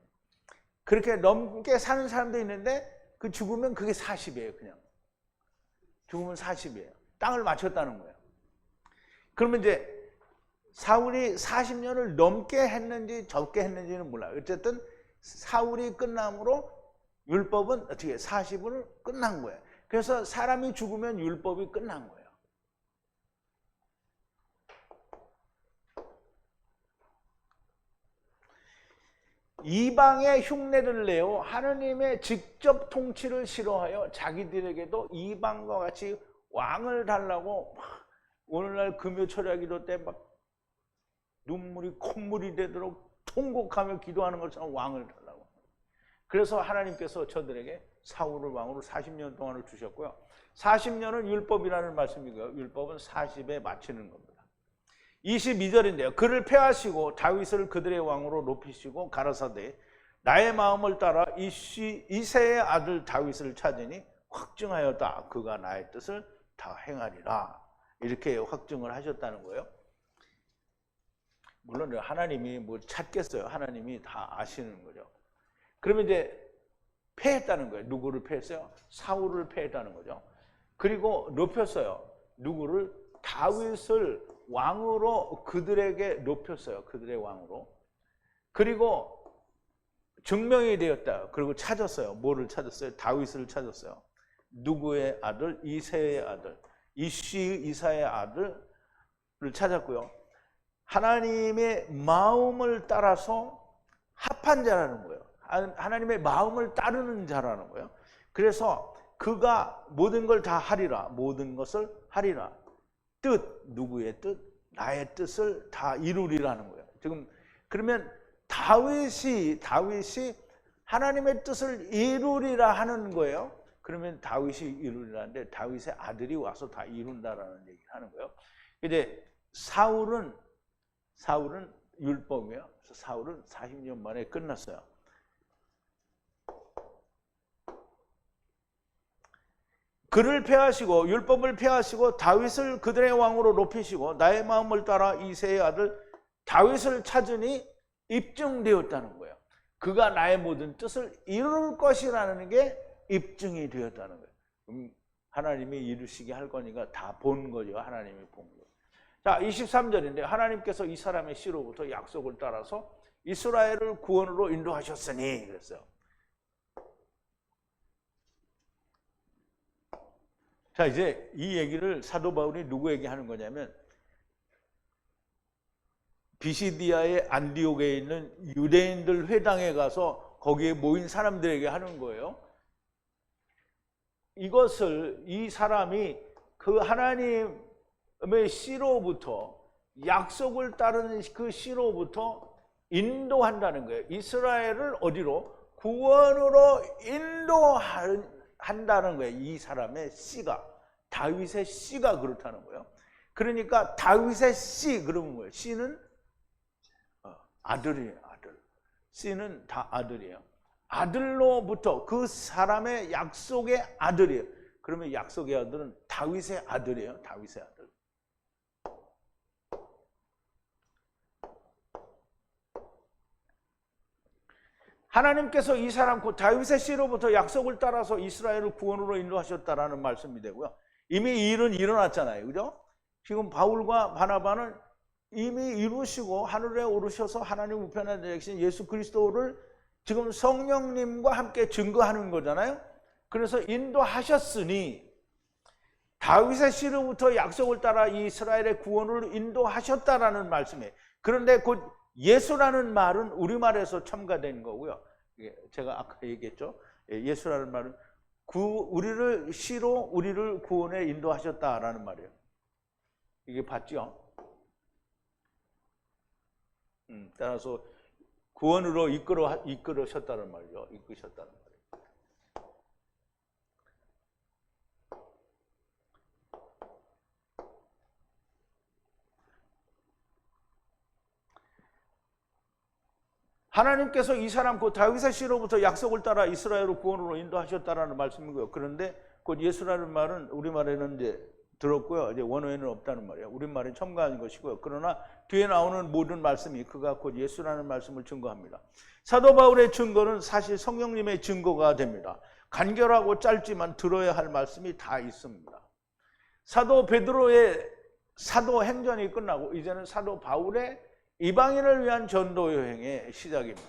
그렇게 넘게 사는 사람도 있는데 그 죽으면 그게 40이에요. 그냥 죽으면 40이에요. 땅을 맞췄다는 거예요. 그러면 이제 사울이 40년을 넘게 했는지 적게 했는지는 몰라요. 어쨌든 사울이 끝남으로 율법은 어떻게 40을 끝난 거예요. 그래서 사람이 죽으면 율법이 끝난 거예요. 이방의 흉내를 내어 하느님의 직접 통치를 싫어하여 자기들에게도 이방과 같이 왕을 달라고 오늘날 금요 철야기도 때 막 눈물이 콧물이 되도록 통곡하며 기도하는 것처럼 왕을 달라고. 그래서 하나님께서 저들에게 사울을 왕으로 40년 동안을 주셨고요. 40년은 율법이라는 말씀이고요. 율법은 40에 맞추는 겁니다. 22절인데요. 그를 폐하시고 다윗을 그들의 왕으로 높이시고 가라사대 나의 마음을 따라 이새의 아들 다윗을 찾으니 확증하였다. 그가 나의 뜻을 다 행하리라. 이렇게 확증을 하셨다는 거예요. 물론 하나님이 뭐 찾겠어요. 하나님이 다 아시는 거죠. 그러면 이제 패했다는 거예요. 누구를 패했어요? 사울을 패했다는 거죠. 그리고 높였어요. 누구를? 다윗을 왕으로 그들에게 높였어요. 그들의 왕으로. 그리고 증명이 되었다. 그리고 찾았어요. 뭐를 찾았어요? 다윗을 찾았어요. 누구의 아들? 이새의 아들. 이사의 아들을 찾았고요. 하나님의 마음을 따라서 합한 자라는 거예요. 하나님의 마음을 따르는 자라는 거예요. 그래서 그가 모든 걸 다 하리라. 모든 것을 하리라. 뜻, 누구의 뜻? 나의 뜻을 다 이루리라는 거예요. 지금 그러면 다윗이 하나님의 뜻을 이루리라 하는 거예요. 그러면 다윗이 이루리라는데 다윗의 아들이 와서 다 이룬다라는 얘기를 하는 거예요. 이제 사울은 율법이에요. 그래서 사울은 40년 만에 끝났어요. 그를 폐하시고 율법을 폐하시고 다윗을 그들의 왕으로 높이시고 나의 마음을 따라 이새의 아들 다윗을 찾으니 입증되었다는 거예요. 그가 나의 모든 뜻을 이룰 것이라는 게 입증이 되었다는 거예요. 하나님이 이루시게 할 거니까 다 본 거죠. 하나님이 본 거예요. 자, 23절인데 하나님께서 이 사람의 씨로부터 약속을 따라서 이스라엘을 구원으로 인도하셨으니 그랬어요. 자, 이제 이 얘기를 사도 바울이 누구에게 하는 거냐면 비시디아의 안디옥에 있는 유대인들 회당에 가서 거기에 모인 사람들에게 하는 거예요. 이것을 이 사람이 그 하나님의 씨로부터 약속을 따르는 그 씨로부터 인도한다는 거예요. 이스라엘을 어디로? 구원으로 인도한다는 거예요. 이 사람의 씨가, 다윗의 씨가 그렇다는 거예요. 그러니까 다윗의 씨, 그러면 뭐예요? 씨는 아들이에요. 아들. 씨는 다 아들이에요. 아들로부터 그 사람의 약속의 아들이에요. 그러면 약속의 아들은 다윗의 아들이에요. 다윗의 아들. 하나님께서 이 사람 곧 다윗의 씨로부터 약속을 따라서 이스라엘을 구원으로 인도하셨다라는 말씀이 되고요. 이미 이 일은 일어났잖아요. 그죠? 지금 바울과 바나바는 이미 이루시고 하늘에 오르셔서 하나님 우편에 계신 예수 그리스도를 지금 성령님과 함께 증거하는 거잖아요. 그래서 인도하셨으니 다윗의 씨로부터 약속을 따라 이스라엘의 구원을 인도하셨다라는 말씀이에요. 그런데 곧 예수라는 말은 우리말에서 첨가된 거고요. 제가 아까 얘기했죠. 예수라는 말은 우리를 씨로 우리를 구원에 인도하셨다라는 말이에요. 이게 봤죠? 따라서 구원으로 이끌으셨다는 말이죠. 이끄셨다는 말이에요. 하나님께서 이 사람 곧 다윗의 씨로부터 약속을 따라 이스라엘을 구원으로 인도하셨다라는 말씀이고요. 그런데 곧 예수라는 말은 우리말에는 이제 들었고요. 이제 원어에는 없다는 말이에요. 우리말에 첨가한 것이고요. 그러나 뒤에 나오는 모든 말씀이 그가 곧 예수라는 말씀을 증거합니다. 사도 바울의 증거는 사실 성령님의 증거가 됩니다. 간결하고 짧지만 들어야 할 말씀이 다 있습니다. 사도 베드로의 사도 행전이 끝나고 이제는 사도 바울의 이방인을 위한 전도 여행의 시작입니다.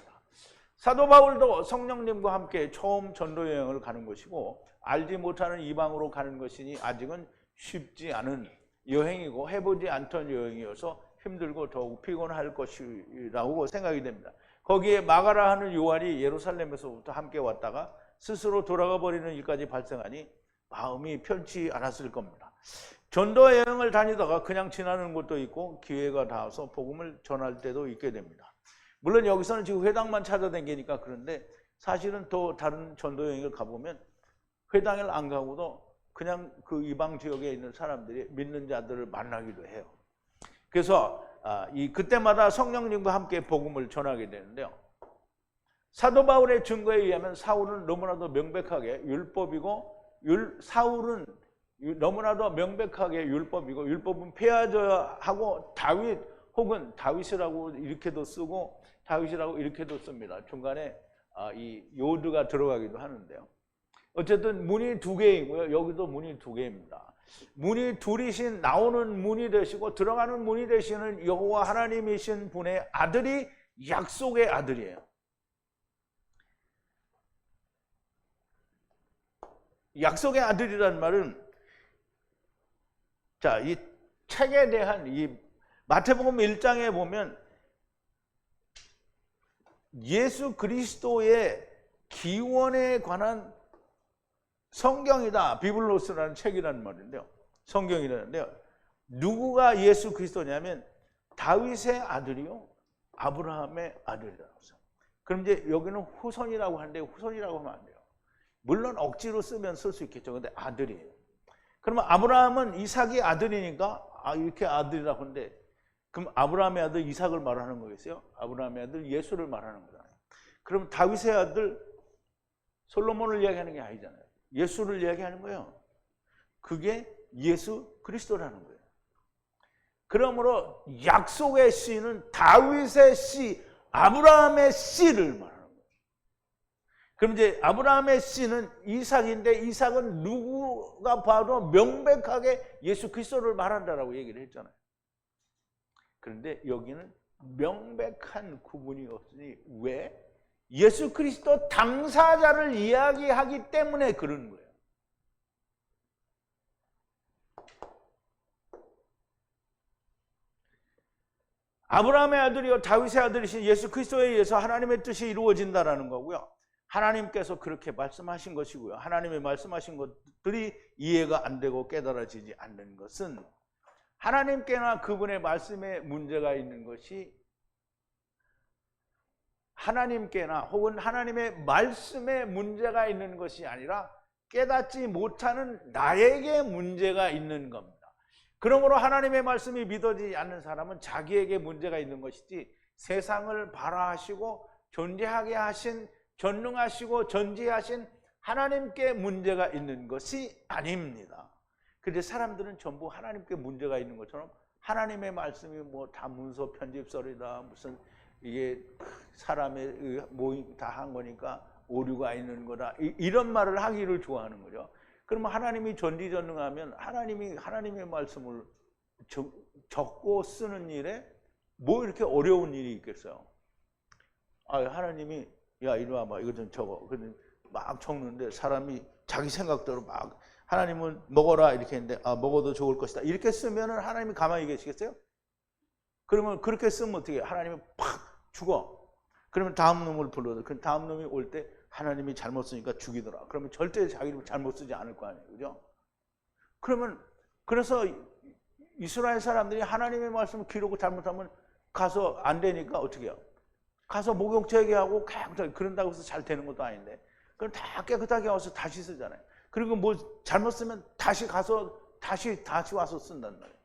사도 바울도 성령님과 함께 처음 전도 여행을 가는 것이고 알지 못하는 이방으로 가는 것이니 아직은 쉽지 않은 여행이고 해보지 않던 여행이어서 힘들고 더욱 피곤할 것이라고 생각이 됩니다. 거기에 마가라 하는 요한이 예루살렘에서부터 함께 왔다가 스스로 돌아가 버리는 일까지 발생하니 마음이 편치 않았을 겁니다. 전도 여행을 다니다가 그냥 지나는 곳도 있고 기회가 닿아서 복음을 전할 때도 있게 됩니다. 물론 여기서는 지금 회당만 찾아다니니까 그런데 사실은 또 다른 전도 여행을 가보면 회당을 안 가고도 그냥 그 이방 지역에 있는 사람들이 믿는 자들을 만나기도 해요. 그래서 그때마다 성령님과 함께 복음을 전하게 되는데요. 사도 바울의 증거에 의하면 사울은 너무나도 명백하게 율법이고 사울은 너무나도 명백하게 율법이고 율법은 폐하져야 하고 다윗 혹은 다윗이라고 이렇게도 쓰고 다윗이라고 이렇게도 씁니다. 중간에 이 요드가 들어가기도 하는데요. 어쨌든 문이 두 개이고요. 여기도 문이 두 개입니다. 문이 둘이신 나오는 문이 되시고 들어가는 문이 되시는 여호와 하나님이신 분의 아들이 약속의 아들이에요. 약속의 아들이라는 말은 자, 이 책에 대한 이 마태복음 1장에 보면 예수 그리스도의 기원에 관한 성경이다. 비블로스라는 책이라는 말인데요. 성경이라는데요. 누구가 예수 그리스도냐면 다윗의 아들이요. 아브라함의 아들이라고 해서. 그럼 이제 여기는 후손이라고 하는데 후손이라고 하면 안 돼요. 물론 억지로 쓰면 쓸 수 있겠죠. 근데 아들이에요. 그러면 아브라함은 이삭이 아들이니까 이렇게 아들이라고 하는데 그럼 아브라함의 아들 이삭을 말하는 거겠어요? 아브라함의 아들 예수를 말하는 거잖아요. 그럼 다윗의 아들 솔로몬을 이야기하는 게 아니잖아요. 예수를 이야기하는 거예요. 그게 예수 그리스도라는 거예요. 그러므로 약속의 씨는 다윗의 씨, 아브라함의 씨를 말하는 거예요. 그럼 이제 아브라함의 씨는 이삭인데 이삭은 누구가 봐도 명백하게 예수 그리스도를 말한다라고 얘기를 했잖아요. 그런데 여기는 명백한 구분이 없으니 왜? 예수 그리스도 당사자를 이야기하기 때문에 그런 거예요. 아브라함의 아들이요 다윗의 아들이신 예수 그리스도에 의해서 하나님의 뜻이 이루어진다라는 거고요. 하나님께서 그렇게 말씀하신 것이고요. 하나님의 말씀하신 것들이 이해가 안 되고 깨달아지지 않는 것은 하나님께나 그분의 말씀에 문제가 있는 것이 하나님께나 혹은 하나님의 말씀에 문제가 있는 것이 아니라 깨닫지 못하는 나에게 문제가 있는 겁니다. 그러므로 하나님의 말씀이 믿어지지 않는 사람은 자기에게 문제가 있는 것이지 세상을 발화하시고 존재하게 하신 전능하시고 전지하신 하나님께 문제가 있는 것이 아닙니다. 그런데 사람들은 전부 하나님께 문제가 있는 것처럼 하나님의 말씀이 뭐 다 문서 편집설이다 무슨 이게 사람의 모임 다 한 거니까 오류가 있는 거다 이런 말을 하기를 좋아하는 거죠. 그러면 하나님이 전지전능하면 하나님이 하나님의 말씀을 적고 쓰는 일에 뭐 이렇게 어려운 일이 있겠어요. 하나님이 야 이리 와봐 이거 좀 적어. 그런데 막 적는데 사람이 자기 생각대로 막 하나님은 먹어라 이렇게 했는데 먹어도 좋을 것이다 이렇게 쓰면은 하나님이 가만히 계시겠어요? 그러면 그렇게 쓰면 어떻게 해요? 하나님이 팍 죽어. 그러면 다음 놈을 불러도 그 다음 놈이 올 때 하나님이 잘못 쓰니까 죽이더라. 그러면 절대 자기를 잘못 쓰지 않을 거 아니에요. 그죠? 그러면 그래서 이스라엘 사람들이 하나님의 말씀을 기록을 잘못하면 가서 안 되니까 어떻게 해요? 가서 목욕제게 하고 깨끗하게 그런다고 해서 잘 되는 것도 아닌데 그럼 다 깨끗하게 와서 다시 쓰잖아요. 그리고 뭐 잘못 쓰면 다시 가서 다시 와서 쓴단 말이에요.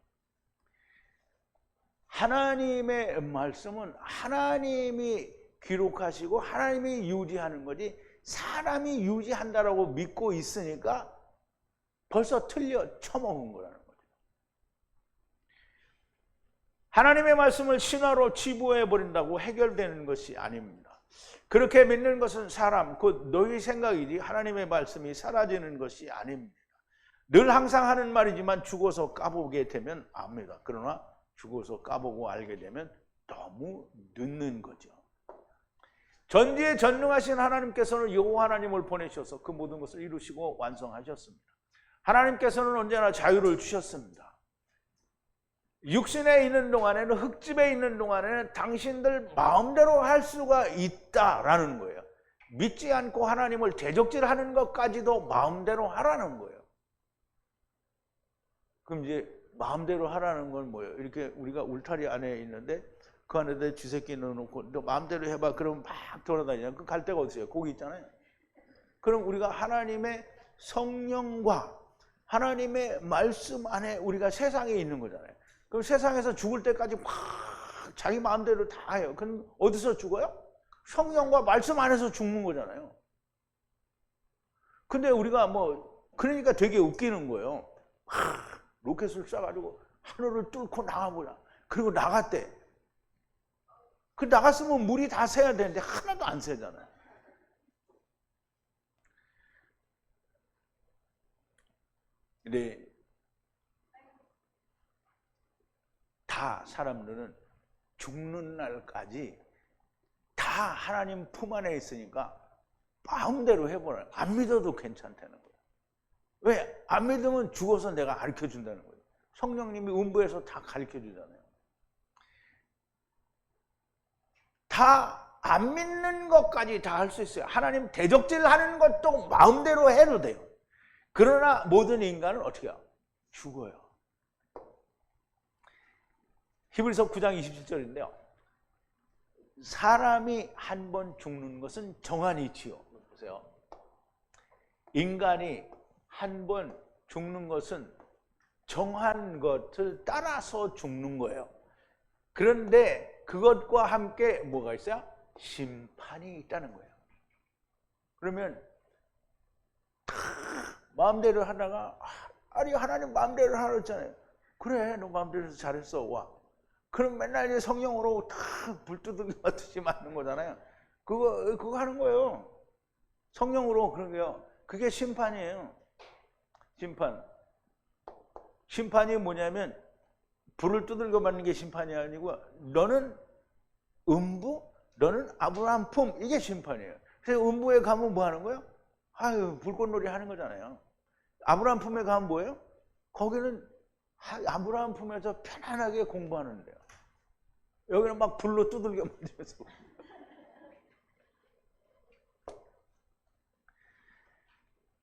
하나님의 말씀은 하나님이 기록하시고 하나님이 유지하는 거지 사람이 유지한다라고 믿고 있으니까 벌써 틀려 처먹은 거라는 거죠. 하나님의 말씀을 신화로 치부해버린다고 해결되는 것이 아닙니다. 그렇게 믿는 것은 사람, 곧 너희 생각이지 하나님의 말씀이 사라지는 것이 아닙니다. 늘 항상 하는 말이지만 죽어서 까보게 되면 압니다. 그러나 죽어서 까보고 알게 되면 너무 늦는 거죠. 전지에 전능하신 하나님께서는 여호와 하나님을 보내셔서 그 모든 것을 이루시고 완성하셨습니다. 하나님께서는 언제나 자유를 주셨습니다. 육신에 있는 동안에는, 흙집에 있는 동안에는 당신들 마음대로 할 수가 있다라는 거예요. 믿지 않고 하나님을 대적질하는 것까지도 마음대로 하라는 거예요. 그럼 이제 마음대로 하라는 건 뭐예요? 이렇게 우리가 울타리 안에 있는데 그 안에다 쥐새끼 넣어놓고 너 마음대로 해봐. 그러면 막 돌아다니냐? 그 갈 데가 어디세요? 거기 있잖아요. 그럼 우리가 하나님의 성령과 하나님의 말씀 안에 우리가 세상에 있는 거잖아요. 그럼 세상에서 죽을 때까지 막 자기 마음대로 다 해요. 그럼 어디서 죽어요? 성령과 말씀 안에서 죽는 거잖아요. 근데 우리가 그러니까 되게 웃기는 거예요. 로켓을 쏴가지고 하늘을 뚫고 나가보자. 그리고 나갔대. 그 나갔으면 물이 다 새야 되는데 하나도 안 새잖아요. 근데 다 사람들은 죽는 날까지 다 하나님 품 안에 있으니까 마음대로 해보라. 안 믿어도 괜찮다는 거예요. 왜? 안 믿으면 죽어서 내가 가르쳐준다는 거예요. 성령님이 음부에서 다 가르쳐주잖아요. 다 안 믿는 것까지 다 할 수 있어요. 하나님 대적질하는 것도 마음대로 해도 돼요. 그러나 모든 인간은 어떻게 해요? 죽어요. 히브리서 9장 27절인데요. 사람이 한 번 죽는 것은 정한 이치요. 보세요. 인간이 한 번 죽는 것은 정한 것을 따라서 죽는 거예요. 그런데 그것과 함께 뭐가 있어요? 심판이 있다는 거예요. 그러면 마음대로 하다가 아니 하나님 마음대로 하라고 했잖아요. 그래 너 마음대로 해서 잘했어 와. 그럼 맨날 이제 성령으로 다 불두들겨 맞듯이 맞는 거잖아요. 그거 하는 거예요. 성령으로 그런 게요. 그게 심판이에요. 심판이 뭐냐면 불을 두들겨 맞는 게 심판이 아니고 너는 음부, 너는 아브라함 품 이게 심판이에요. 그래서 음부에 가면 뭐 하는 거예요? 아유 불꽃놀이 하는 거잖아요. 아브라함 품에 가면 뭐예요? 거기는 아브라함 품에서 편안하게 공부하는 데요. 여기는 막 불로 두들겨 맞으면서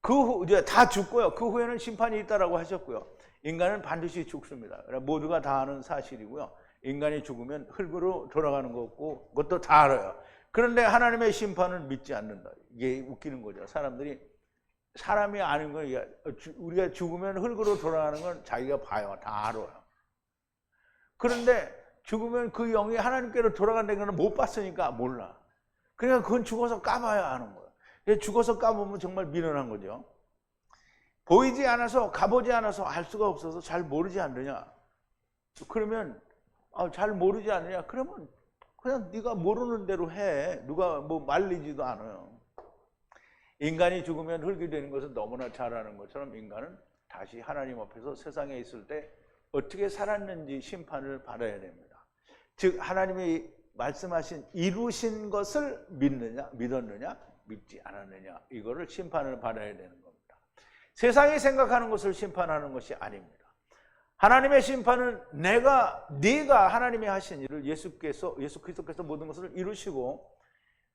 그 후 이제 다 죽고요. 그 후에는 심판이 있다라고 하셨고요. 인간은 반드시 죽습니다. 모두가 다 아는 사실이고요. 인간이 죽으면 흙으로 돌아가는 거고 그것도 다 알아요. 그런데 하나님의 심판을 믿지 않는다. 이게 웃기는 거죠. 사람이 아는 건 우리가 죽으면 흙으로 돌아가는 건 자기가 봐요. 다 알아요. 그런데 죽으면 그 영이 하나님께로 돌아간다는 건 못 봤으니까 몰라. 그러니까 그건 죽어서 까봐야 아는 거예요. 죽어서 까보면 정말 미련한 거죠. 보이지 않아서 가보지 않아서 알 수가 없어서 잘 모르지 않느냐. 그러면 잘 모르지 않느냐. 그러면 그냥 네가 모르는 대로 해. 누가 말리지도 않아요. 인간이 죽으면 흙이 되는 것은 너무나 잘 아는 것처럼 인간은 다시 하나님 앞에서 세상에 있을 때 어떻게 살았는지 심판을 받아야 됩니다. 즉 하나님이 말씀하신 이루신 것을 믿었느냐 믿지 않았느냐 이거를 심판을 받아야 되는 겁니다. 세상이 생각하는 것을 심판하는 것이 아닙니다. 하나님의 심판은 네가 하나님이 하신 일을 예수 그리스도께서 모든 것을 이루시고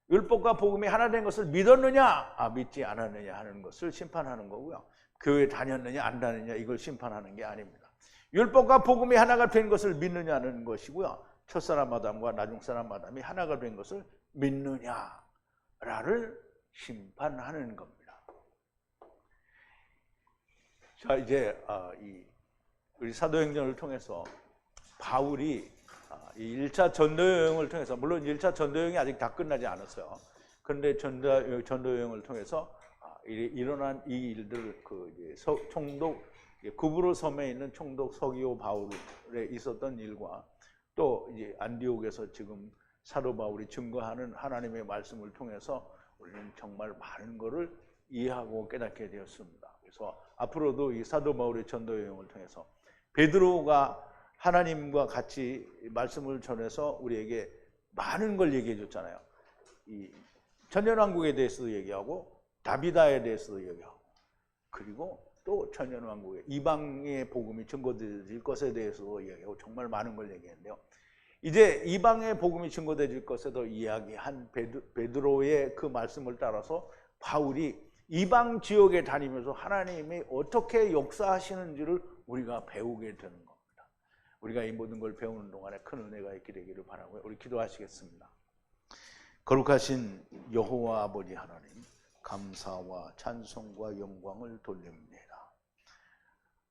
율법과 복음이 하나 된 것을 믿었느냐 믿지 않았느냐 하는 것을 심판하는 거고요. 교회 다녔느냐 안 다녔느냐 이걸 심판하는 게 아닙니다. 율법과 복음이 하나가 된 것을 믿느냐는 것이고요. 첫사람 아담과 나중사람 아담이 하나가 된 것을 믿느냐를 심판하는 겁니다. 자 이제 우리 사도행전을 통해서 바울이 이 1차 전도여행을 통해서, 물론 1차 전도여행이 아직 다 끝나지 않았어요. 그런데 전도여행을 통해서 일어난 이 일들, 총독 구브로 섬에 있는 총독 서기오 바울에 있었던 일과 또 이제 안디옥에서 지금 사도 바울이 증거하는 하나님의 말씀을 통해서 우리는 정말 많은 것을 이해하고 깨닫게 되었습니다. 그래서 앞으로도 이 사도 바울의 전도 여행을 통해서 베드로가 하나님과 같이 말씀을 전해서 우리에게 많은 걸 얘기해 줬잖아요. 이 천년왕국에 대해서도 얘기하고 다비다에 대해서도 얘기하고, 그리고 또 천년왕국의 이방의 복음이 증거되어질 것에 대해서도 얘기하고 정말 많은 걸 얘기했는데요. 이제 이방의 복음이 증거되어질 것에도 이야기한 베드로의 그 말씀을 따라서 바울이 이방 지역에 다니면서 하나님이 어떻게 역사하시는지를 우리가 배우게 되는 겁니다. 우리가 이 모든 걸 배우는 동안에 큰 은혜가 있게 되기를 바라고요. 우리 기도하시겠습니다. 거룩하신 여호와 아버지 하나님, 감사와 찬송과 영광을 돌립니다.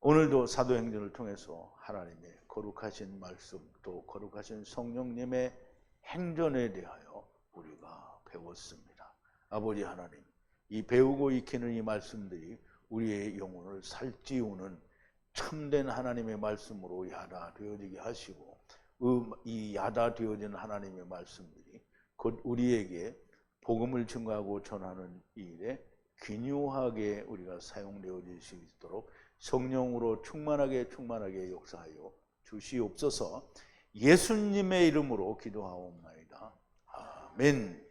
오늘도 사도행전을 통해서 하나님의 거룩하신 말씀, 또 거룩하신 성령님의 행전에 대하여 우리가 배웠습니다. 아버지 하나님, 이 배우고 익히는 이 말씀들이 우리의 영혼을 살찌우는 참된 하나님의 말씀으로 야다되어지게 하시고, 이 야다되어진 하나님의 말씀들이 곧 우리에게 복음을 증거하고 전하는 일에 귀중하게 우리가 사용되어질 수 있도록 성령으로 충만하게 역사하여 주시옵소서. 예수님의 이름으로 기도하옵나이다. 아멘.